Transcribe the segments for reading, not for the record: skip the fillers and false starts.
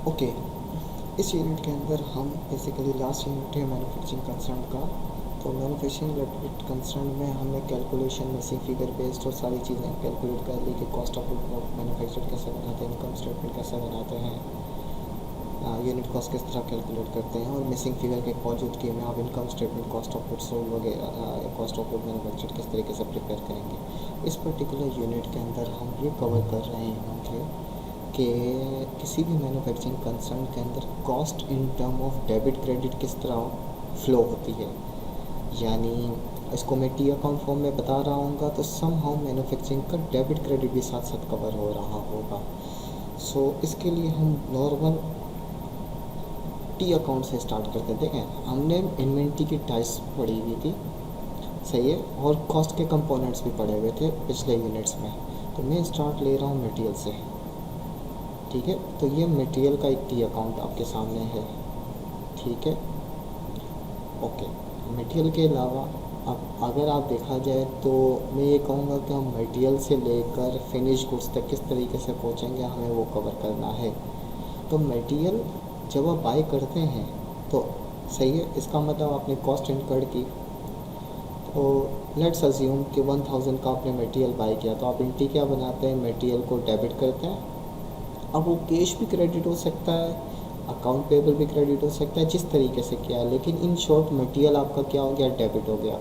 Okay, इस unit के अंदर हम बेसिकली लास्ट यूनिट है मैन्युफैक्चरिंग कंसर्न का। तो मैन्युफैक्चरिंग रिलेटेड कंसर्न में हमने कैलकुलेशन मिसिंग फिगर बेस्ड और सारी चीज़ें कैलकुलेट कर ली कि कॉस्ट ऑफ गुड मैन्युफैक्चर कैसे बनाते हैं, इनकम स्टेटमेंट कैसे बनाते हैं, यूनिट कॉस्ट किस तरह कैलकुलेट करते हैं, और मिसिंग फिगर के मौजूदगी में आप income statement, cost of good sold वगैरह, कॉस्ट ऑफ गुड मैन्युफैक्चर किस तरीके से प्रिपेयर करेंगे। इस पर्टिकुलर यूनिट के अंदर हम ये कवर कर रहे हैं कि किसी भी मैन्युफैक्चरिंग कंसर्न के अंदर cost in term of debit credit किस तरह फ्लो होती है। यानी इसको मैं टी अकाउंट फॉर्म में बता रहा हूँ तो सम हाउ मैन्युफैक्चरिंग का डेबिट क्रेडिट भी साथ साथ कवर हो रहा होगा। सो इसके लिए हम नॉर्मल टी अकाउंट से स्टार्ट करते हैं। देखें, हमने इन्वेंट्री की टाइप्स पढ़ी हुई थी, सही है, और कॉस्ट के कंपोनेंट्स भी पढ़े हुए थे पिछले यूनिट्स में। तो मैं स्टार्ट ले रहा हूँ मटेरियल से, ठीक है। तो ये मटेरियल का एक टी अकाउंट आपके सामने है, ठीक है, ओके। मटेरियल के अलावा अब अगर आप देखा जाए तो मैं ये कहूँगा कि हम मटेरियल से लेकर फिनिश गुड्स तक किस तरीके से पहुँचेंगे हमें वो कवर करना है। तो मटेरियल जब आप बाय करते हैं तो सही है, इसका मतलब आपने कॉस्ट इनकर्ड की। तो लेट्स अज्यूम कि 1000 का आपने मटेरियल बाय किया, तो आप एंट्री क्या बनाते हैं, मटेरियल को डेबिट करते हैं। अब वो कैश भी क्रेडिट हो सकता है, अकाउंट पेबल भी क्रेडिट हो सकता है, जिस तरीके से किया है, लेकिन इन शॉर्ट मटेरियल आपका क्या हो गया, डेबिट हो गया,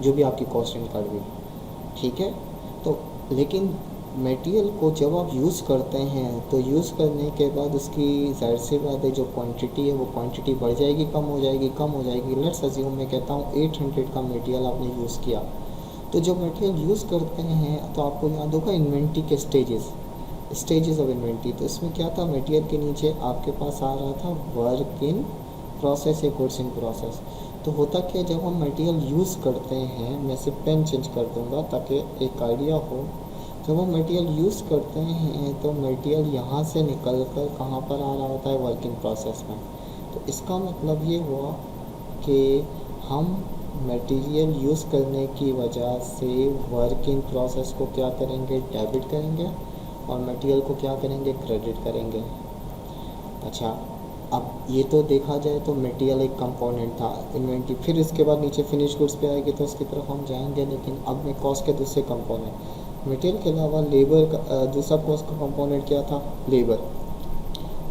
जो भी आपकी कॉस्ट इनकर्ड हुई, ठीक है। तो लेकिन मटेरियल को जब आप यूज़ करते हैं तो यूज़ करने के बाद उसकी ज़ाहिर सी बात है जो क्वांटिटी है वो क्वांटिटी बढ़ जाएगी, कम हो जाएगी, कम हो जाएगी। लेट्स अज्यूम मैं कहता हूँ 800 का मटेरियल आपने यूज़ किया। तो जब मटेरियल यूज़ करते हैं तो आपको याद होगा इन्वेंट्री के स्टेजेस ऑफ इन्वेंट्री। तो इसमें क्या था, मटेरियल के नीचे आपके पास आ रहा था वर्क इन प्रोसेस या गुड्स इन प्रोसेस। तो होता क्या, जब हम मटेरियल यूज़ करते हैं, मैं सिर्फ पेन चेंज कर दूंगा ताकि एक आइडिया हो। जब हम मटेरियल यूज़ करते हैं तो मटेरियल यहाँ से निकल कर कहाँ पर आ रहा होता है, वर्क इन प्रोसेस में। तो इसका मतलब ये हुआ कि हम मटेरियल यूज़ करने की वजह से वर्क इन प्रोसेस को क्या करेंगे, डेबिट करेंगे, और मटेरियल को क्या करेंगे, क्रेडिट करेंगे। अच्छा, अब ये तो देखा जाए तो मटेरियल एक कंपोनेंट था इन्वेंट्री, फिर इसके बाद नीचे फिनिश गुड्स पे आएगी तो उसकी तरफ हम जाएंगे। लेकिन अब मैं कॉस्ट के दूसरे कंपोनेंट, मटेरियल के अलावा लेबर का दूसरा कॉस्ट का कंपोनेंट क्या था, लेबर।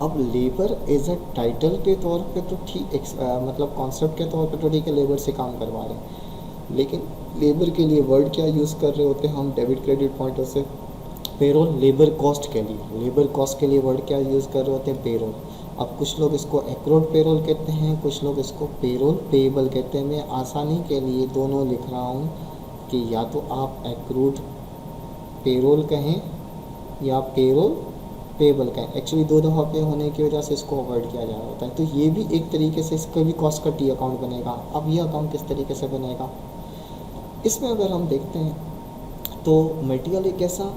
अब लेबर एज अ टाइटल के तौर पे तो ठीक, मतलब कॉन्सेप्ट के तौर पे तो ठीक है, लेबर से काम करवा रहे हैं, लेकिन लेबर के लिए वर्ड क्या यूज़ कर रहे होते हैं हम डेबिट क्रेडिट पॉइंट से, पेरोल। लेबर कॉस्ट के लिए वर्ड क्या यूज़ कर रहे होते हैं, पेरोल। अब कुछ लोग इसको एक्रूड पेरोल कहते हैं, कुछ लोग इसको पेरोल पेएबल कहते हैं। मैं आसानी के लिए दोनों लिख रहा हूँ कि या तो आप एक्रूड पेरोल कहें या पेरोल पेएबल कहें। एक्चुअली दो दफ़ा पे होने की वजह से इसको अवॉइड किया जा रहा होता है। तो ये भी एक तरीके से इसका भी कॉस्ट का टी अकाउंट बनेगा। अब ये अकाउंट किस तरीके से बनेगा, इसमें अगर हम देखते हैं तो मटेरियल एक ऐसा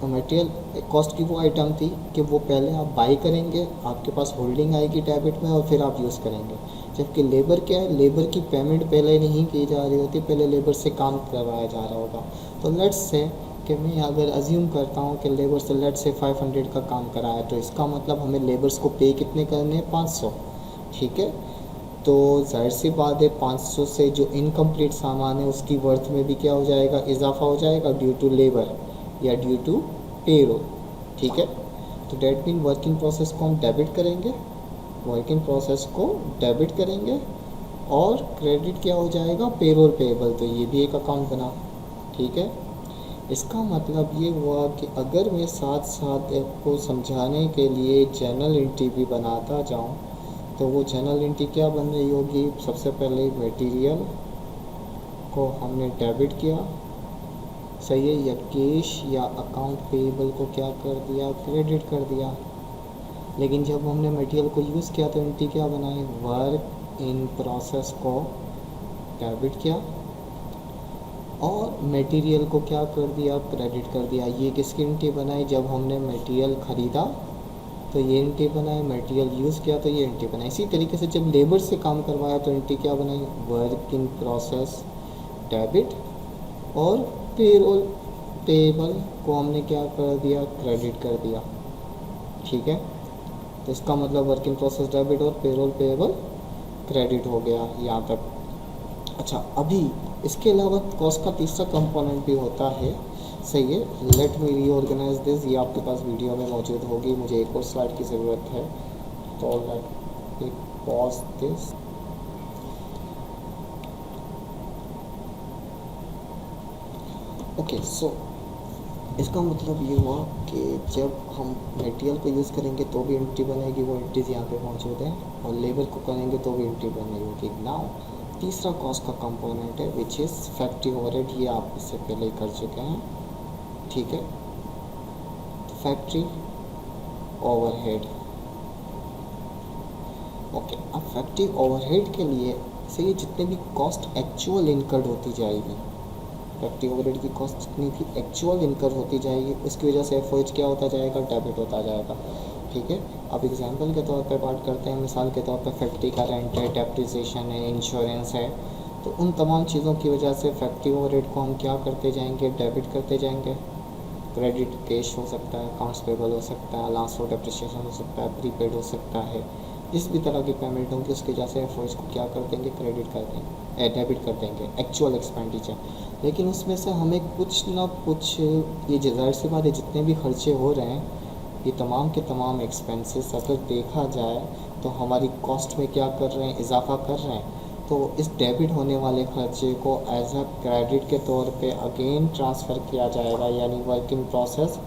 मटेरियल कॉस्ट की वो आइटम थी कि वो पहले आप बाई करेंगे, आपके पास होल्डिंग आएगी डेबिट में, और फिर आप यूज़ करेंगे। जबकि लेबर क्या है, लेबर की पेमेंट पहले नहीं की जा रही होती, पहले लेबर से काम करवाया जा रहा होगा। तो लेट्स से कि मैं अगर अज्यूम करता हूँ कि लेबर से लेट्स से 500 का काम कराया, तो इसका मतलब हमें लेबर्स को पे कितने करने हैं, 500, ठीक है। तो जाहिर सी बात है 500 से जो इनकम्प्लीट सामान है उसकी वर्थ में भी क्या हो जाएगा, इजाफा हो जाएगा, ड्यू टू लेबर या ड्यू टू पेरोल, ठीक है। तो डेट मीन वर्किंग प्रोसेस को हम डेबिट करेंगे, और क्रेडिट क्या हो जाएगा, पेरोल पेएबल। तो ये भी एक अकाउंट बना, ठीक है। इसका मतलब ये हुआ कि अगर मैं साथ साथ आपको समझाने के लिए जर्नल एंट्री भी बनाता जाऊँ तो वो जर्नल एंट्री क्या बन रही होगी, सबसे पहले मटेरियल को हमने डेबिट किया, सही है, या कैश या अकाउंट पेएबल को क्या कर दिया, क्रेडिट कर दिया। लेकिन जब हमने मटेरियल को यूज़ किया तो एंट्री क्या बनाई, वर्क इन प्रोसेस को डेबिट किया, और मटेरियल को क्या कर दिया, क्रेडिट कर दिया। ये किसकी एंट्री बनाई, जब हमने मटेरियल ख़रीदा तो ये एंट्री बनाई, मटेरियल यूज़ किया तो ये एंट्री बनाई। इसी तरीके से जब लेबर से काम करवाया तो एंट्री क्या बनाई, वर्क इन प्रोसेस डेबिट, और पेरोल पेएबल को हमने क्या कर दिया, क्रेडिट कर दिया। ठीक है, तो इसका मतलब वर्क इन प्रोसेस डेबिट और पेरोल पेएबल क्रेडिट हो गया यहाँ तक। अच्छा, अभी इसके अलावा कॉस्ट का तीसरा कंपोनेंट भी होता है, सही है। लेट मी रीऑर्गेनाइज दिस, ये आपके पास वीडियो में मौजूद होगी, मुझे एक और स्लाइड की ज़रूरत है, तो let me pause this. Okay, so इसका मतलब ये हुआ कि जब हम मटेरियल को यूज़ करेंगे तो भी एंट्री बनेगी, वो एंट्रीज यहाँ पे मौजूद है, और लेबर को करेंगे तो भी एंट्री बनेगी। नाउ तीसरा कॉस्ट का कंपोनेंट है विच इज़ फैक्ट्री ओवरहेड, ये आप इससे पहले ही कर चुके हैं, ठीक है। फैक्ट्री ओवरहेड, ओके, अब फैक्ट्री ओवरहेड के लिए से ये जितने भी कॉस्ट एक्चुअल इनकर्ड होती जाएगी, फैक्ट्री ओवरहेड की कॉस्ट जितनी भी एक्चुअल इनकर होती जाएगी, उसकी वजह से एफ क्या होता जाएगा, डेबिट होता जाएगा, ठीक है। अब एग्जांपल के तौर पे बात करते हैं, मिसाल के तौर पे फैक्ट्री का रेंट है, डेप्रिसिएशन है, इंश्योरेंस है, तो उन तमाम चीज़ों की वजह से फैक्ट्री ओवरहेड को हम क्या करते जाएंगे, डेबिट करते जाएंगे। क्रेडिट कैश हो सकता है, अकाउंट्स पेबल हो सकता है, लास्ट फॉर डेप्रिसिएशन हो सकता है, प्रीपेड हो सकता है, जिस भी तरह की पेमेंट होंगी उसकी वजह से एफ को क्या कर देंगे, क्रेडिट कर देंगे, डेबिट कर देंगे एक्चुअल एक्सपेंडिचर। लेकिन उसमें से हमें कुछ ना कुछ, ये जाहिर सी बात है, जितने भी खर्चे हो रहे हैं, ये तमाम के तमाम एक्सपेंसेस अगर देखा जाए तो हमारी कॉस्ट में क्या कर रहे हैं, इजाफा कर रहे हैं। तो इस डेबिट होने वाले खर्चे को एज अ क्रेडिट के तौर पे अगेन ट्रांसफ़र किया जाएगा, यानी work in process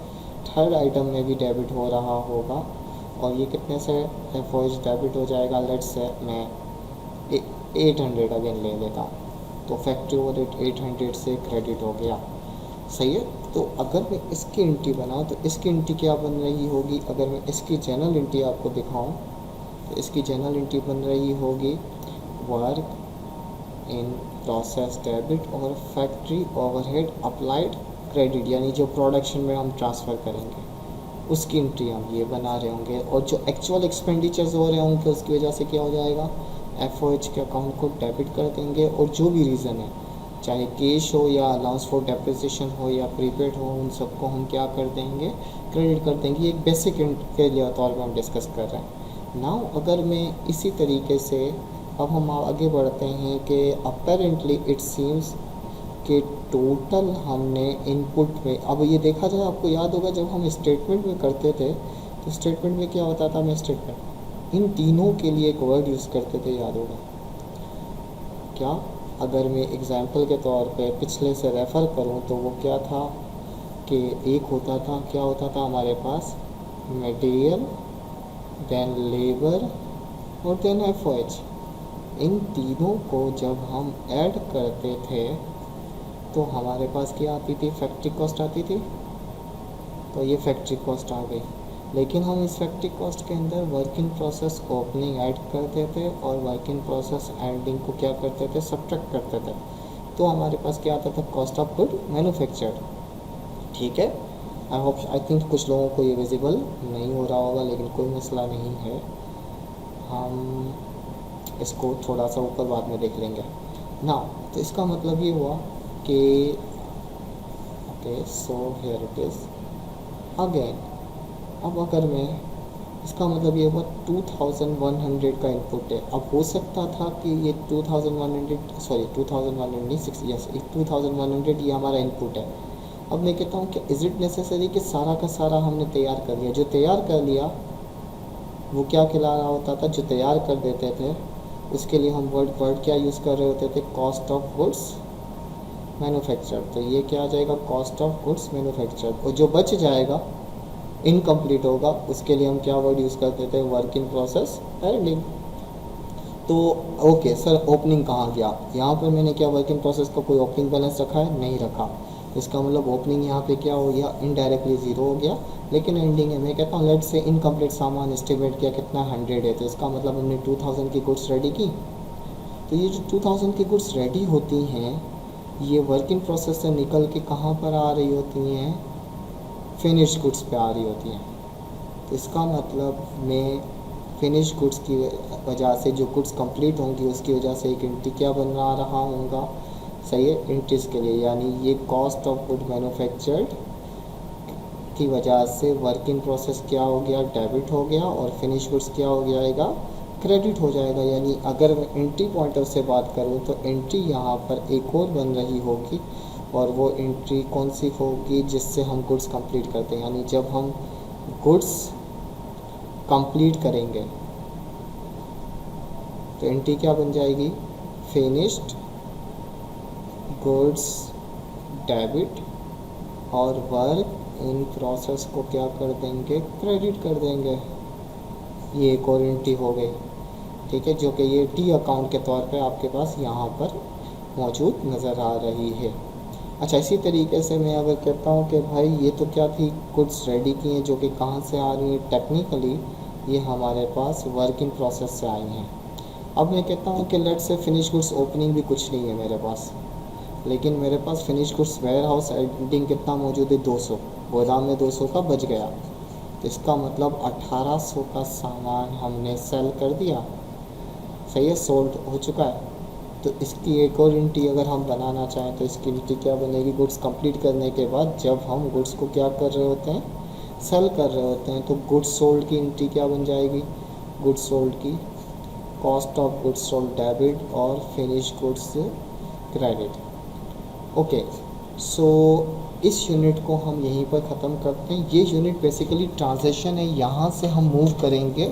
third item में भी डेबिट हो रहा होगा। और ये कितने से एफ डेबिट हो जाएगा, लेट्स से मैं 800 अगेन ले लेता हूँ, तो फैक्ट्री ओवरहेड 800 से क्रेडिट हो गया, सही है। तो अगर मैं इसकी एंट्री बनाऊँ तो इसकी एंट्री क्या बन रही होगी, अगर मैं इसकी जनरल एंट्री आपको दिखाऊँ तो इसकी जनरल एंट्री बन रही होगी वर्क इन प्रोसेस डेबिट और फैक्ट्री ओवरहेड अप्लाइड क्रेडिट, यानी जो प्रोडक्शन में हम ट्रांसफ़र करेंगे उसकी एंट्री हम ये बना रहे होंगे, और जो एक्चुअल एक्सपेंडिचर्स हो रहे होंगे उसकी वजह से क्या हो जाएगा, एफ के अकाउंट को डेबिट कर देंगे, और जो भी रीज़न है, चाहे कैश हो या अलाउंस फॉर डेप्रिसिएशन हो या प्रीपेड हो, उन सबको हम क्या कर देंगे, क्रेडिट कर देंगे। एक बेसिक के लिए तौर पर हम डिस्कस कर रहे हैं। नाउ अगर मैं इसी तरीके से अब हम आगे बढ़ते हैं कि अपेरेंटली इट सीम्स कि टोटल हमने इनपुट में, अब ये देखा जाए, आपको याद होगा जब हम स्टेटमेंट में करते थे तो स्टेटमेंट में क्या होता था, मैं स्टेटमेंट इन तीनों के लिए एक वर्ड यूज़ करते थे, याद होगा क्या। अगर मैं एग्जांपल के तौर पे पिछले से रेफ़र करूं तो वो क्या था कि एक होता था, क्या होता था हमारे पास, मटेरियल, देन लेबर और देन एफ। इन तीनों को जब हम ऐड करते थे तो हमारे पास क्या आती थी, फैक्ट्री कॉस्ट आती थी, तो ये फैक्ट्री कॉस्ट आ गई। लेकिन हम इस फैक्ट्री कॉस्ट के अंदर work in process opening add करते थे और वर्क इन प्रोसेस एंडिंग को क्या करते थे, सब्ट्रैक्ट करते थे, तो हमारे पास क्या आता था, कॉस्ट ऑफ गुड मैन्युफैक्चर्ड, ठीक है। आई थिंक कुछ लोगों को ये विजिबल नहीं हो रहा होगा, लेकिन कोई मसला नहीं है, हम इसको थोड़ा सा ऊपर बाद में देख लेंगे ना। तो इसका मतलब ये हुआ कि okay, so here it is again. अब अगर मैं, इसका मतलब ये हुआ 2100 का इनपुट है। अब हो सकता था कि ये 2100 सॉरी 2106 यस 2100 ये हमारा इनपुट है। अब मैं कहता हूँ कि इज़ इट नेसेसरी कि सारा का सारा हमने तैयार कर लिया, जो तैयार कर लिया वो क्या खिला रहा होता था, जो तैयार कर देते थे उसके लिए हम वर्ड क्या यूज़ कर रहे होते थे, कॉस्ट ऑफ गुड्स मैन्युफैक्चर्ड। तो ये क्या आ जाएगा, कॉस्ट ऑफ गुड्स मैन्युफैक्चर्ड, और जो बच जाएगा इनकम्प्लीट होगा उसके लिए हम क्या वर्ड यूज़ करते थे, वर्क इन प्रोसेस एंडिंग। तो ओके सर, ओपनिंग कहाँ गया, यहाँ पर मैंने क्या वर्क इन प्रोसेस का कोई ओपनिंग बैलेंस रखा है, नहीं रखा। इसका मतलब ओपनिंग यहाँ पे क्या हो गया, इनडायरेक्टली ज़ीरो हो गया। लेकिन एंडिंग है, मैं कहता हूँ लेट से इनकम्प्लीट सामान एस्टिमेट किया कितना 100 है, तो इसका मतलब हमने 2000 की गुड्स रेडी की। तो ये जो 2000 की गुड्स रेडी होती हैं ये वर्क इन प्रोसेस से निकल के कहाँ पर आ रही होती हैं, फिनिश गुड्स पे आ रही होती हैं। तो इसका मतलब मैं फिनिश गुड्स की वजह से जो गुड्स कंप्लीट होंगी उसकी वजह से एक एंट्री क्या बना रहा होगा, सही है, एंट्रीज के लिए, यानी ये कॉस्ट ऑफ गुड मैन्युफैक्चर्ड की वजह से वर्क इन प्रोसेस क्या हो गया, डेबिट हो गया, और फिनिश गुड्स क्या हो जाएगा, क्रेडिट हो जाएगा। यानी अगर मैं एंट्री पॉइंट ऑफ से बात करूँ तो एंट्री यहाँ पर एक और बन रही होगी, और वो एंट्री कौन सी होगी, जिससे हम गुड्स कंप्लीट करते हैं। यानी जब हम गुड्स कंप्लीट करेंगे तो एंट्री क्या बन जाएगी, फिनिश्ड गुड्स डेबिट, और वर्क इन प्रोसेस को क्या कर देंगे, क्रेडिट कर देंगे। ये एक और एंट्री हो गई, ठीक है, जो कि ये टी अकाउंट के तौर पे आपके पास यहाँ पर मौजूद नज़र आ रही है। अच्छा, इसी तरीके से मैं अगर कहता हूँ कि भाई ये तो क्या थी, गुड्स रेडी की हैं, जो कि कहाँ से आ रही हैं, टेक्निकली ये हमारे पास वर्क इन प्रोसेस से आई हैं। अब मैं कहता हूँ कि let's say finish goods opening भी कुछ नहीं है मेरे पास, लेकिन मेरे पास finish goods warehouse ending कितना मौजूद है, 200, गोदाम में 200 का बच गया। तो इसका मतलब 1800 का सामान हमने सेल कर दिया, सही है, सोल्ड हो चुका है। तो इसकी एक और एंट्री अगर हम बनाना चाहें तो इसकी एंट्री क्या बनेगी, गुड्स कंप्लीट करने के बाद जब हम गुड्स को क्या कर रहे होते हैं, सेल कर रहे होते हैं, तो गुड्स सोल्ड की एंट्री क्या बन जाएगी, गुड्स सोल्ड की cost of goods sold debit और फिनिश गुड्स क्रेडिट। ओके, सो इस यूनिट को हम यहीं पर ख़त्म करते हैं। ये यूनिट बेसिकली ट्रांजिशन है, यहाँ से हम मूव करेंगे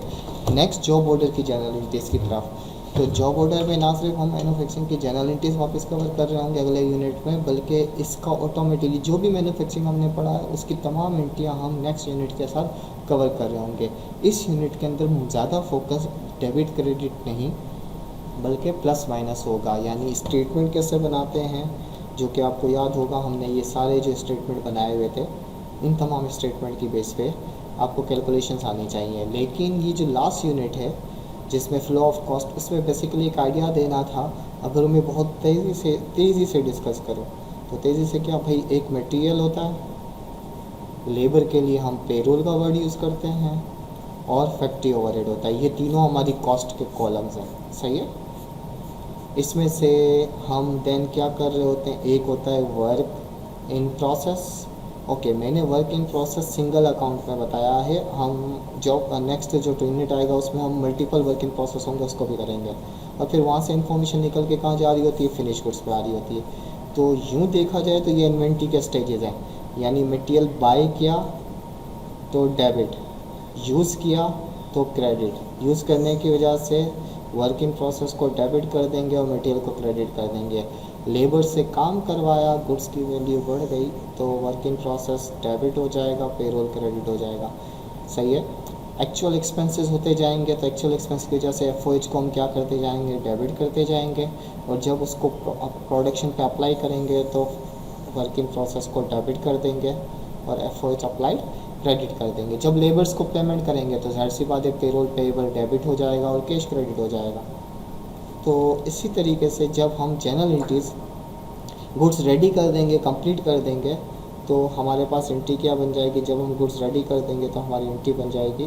नेक्स्ट जॉब ऑर्डर की जनरलिटीज़ की तरफ। तो जॉब ऑर्डर में ना सिर्फ हम मैन्युफैक्चरिंग की जनरलिटीज़ वापस कवर कर रहे होंगे अगले यूनिट में, बल्कि इसका ऑटोमेटिकली जो भी मैन्युफैक्चरिंग हमने पढ़ा है उसकी तमाम एंट्रियाँ हम नेक्स्ट यूनिट के साथ कवर कर रहे होंगे। इस यूनिट के अंदर ज़्यादा फोकस डेबिट क्रेडिट नहीं बल्कि प्लस माइनस होगा, यानी स्टेटमेंट कैसे बनाते हैं, जो कि आपको याद होगा हमने ये सारे जो स्टेटमेंट बनाए हुए थे, इन तमाम स्टेटमेंट की बेस पे आपको कैलकुलेशंस आनी चाहिए। लेकिन ये जो लास्ट यूनिट है जिसमें फ्लो ऑफ कॉस्ट, उसमें बेसिकली एक आइडिया देना था। अगर मैं बहुत तेज़ी से डिस्कस करूँ तो तेज़ी से क्या भाई, एक मटेरियल होता है, लेबर के लिए हम पेरोल का वर्ड यूज़ करते हैं, और फैक्ट्री ओवरहेड होता है। ये तीनों हमारी कॉस्ट के कॉलम्स हैं, सही है। इसमें से हम देन क्या कर रहे होते हैं, एक होता है वर्क इन प्रोसेस। ओके, मैंने work in process single account में बताया है। हम जॉब नेक्स्ट जो यूनिट आएगा उसमें हम मल्टीपल वर्क इन प्रोसेस होंगे उसको भी करेंगे, और फिर वहाँ से इंफॉर्मेशन निकल के कहाँ जा रही होती है, फिनिश गुड्स पे आ रही होती है। तो यूँ देखा जाए तो ये इन्वेंट्री के स्टेजेस हैं, यानी मटेरियल बाय किया तो डेबिट, यूज़ किया तो क्रेडिट, यूज़ करने की वजह से वर्क इन प्रोसेस को डेबिट कर देंगे और मटेरियल को क्रेडिट कर देंगे। लेबर से काम करवाया, गुड्स की वैल्यू बढ़ गई तो वर्क इन प्रोसेस डेबिट हो जाएगा, पेरोल क्रेडिट हो जाएगा, सही है। एक्चुअल एक्सपेंसेस होते जाएंगे तो एक्चुअल एक्सपेंस की वजह से FOH को हम क्या करते जाएंगे, डेबिट करते जाएंगे, और जब उसको प्रोडक्शन पे अप्लाई करेंगे तो वर्क इन प्रोसेस को डेबिट कर देंगे और FOH अप्लाइड क्रेडिट कर देंगे। जब लेबर्स को पेमेंट करेंगे तो जाहिर सी बात है पेरोल पेएबल डेबिट हो जाएगा और कैश क्रेडिट हो जाएगा। तो इसी तरीके से जब हम जनरल एंट्रीज गुड्स रेडी कर देंगे, कंप्लीट कर देंगे, तो हमारे पास एंट्री क्या बन जाएगी, जब हम गुड्स रेडी कर देंगे तो हमारी एंट्री बन जाएगी,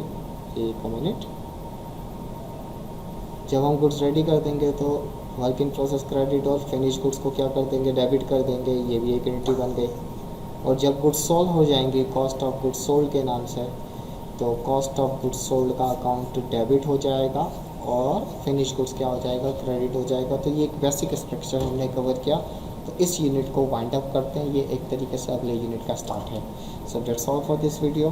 एक मिनट, जब हम गुड्स रेडी कर देंगे तो वर्क इन प्रोसेस क्रेडिट और फिनिश गुड्स को क्या कर देंगे, डेबिट कर देंगे, ये भी एक एंट्री बन गई। और जब गुड्स सोल्ड हो जाएंगी कॉस्ट ऑफ गुड्स सोल्ड के नाम से, तो कॉस्ट ऑफ गुड्स सोल्ड का अकाउंट डेबिट हो जाएगा और फिनिश गुड्स क्या हो जाएगा, क्रेडिट हो जाएगा। तो ये एक बेसिक स्ट्रक्चर हमने कवर किया। तो इस यूनिट को वाइंड अप करते हैं, ये एक तरीके से अगले यूनिट का स्टार्ट है। So that's all for this video.